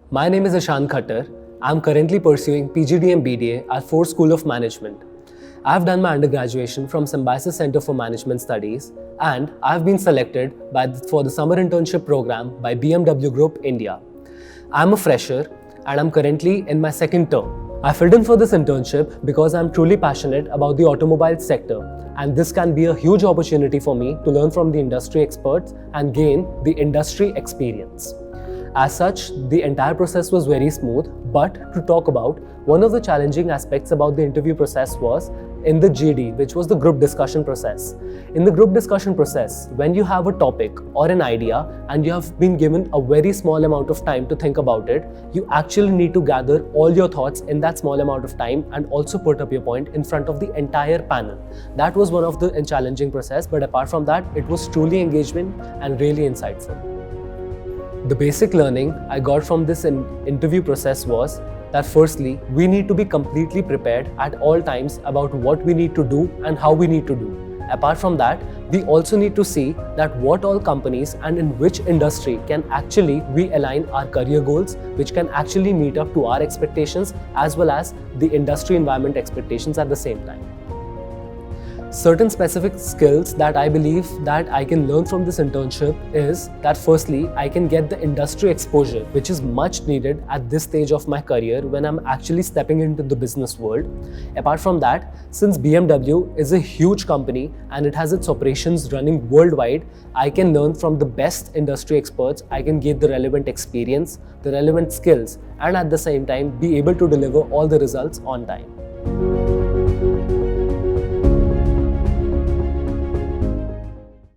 My name is Ishaan Khattar. I'm currently pursuing PGDM BDA at FORE School of Management. I've done my undergraduation from Symbiosis Center for Management Studies, and I've been selected for the summer internship program by BMW Group India. I'm a fresher and I'm currently in my second term. I filled in for this internship because I'm truly passionate about the automobile sector, and this can be a huge opportunity for me to learn from the industry experts and gain the industry experience. As such, the entire process was very smooth, but to talk about, one of the challenging aspects about the interview process was in the GD, which was the group discussion process. In the group discussion process, when you have a topic or an idea and you have been given a very small amount of time to think about it, you actually need to gather all your thoughts in that small amount of time and also put up your point in front of the entire panel. That was one of the challenging process, but apart from that, it was truly engaging and really insightful. The basic learning I got from this interview process was that firstly, we need to be completely prepared at all times about what we need to do and how we need to do. Apart from that, we also need to see that what all companies and in which industry can actually we align our career goals, which can actually meet up to our expectations as well as the industry environment expectations at the same time. Certain specific skills that I believe that I can learn from this internship is that firstly, I can get the industry exposure, which is much needed at this stage of my career when I'm actually stepping into the business world. Apart from that, since BMW is a huge company and it has its operations running worldwide, I can learn from the best industry experts. I can get the relevant experience, the relevant skills, and at the same time be able to deliver all the results on time.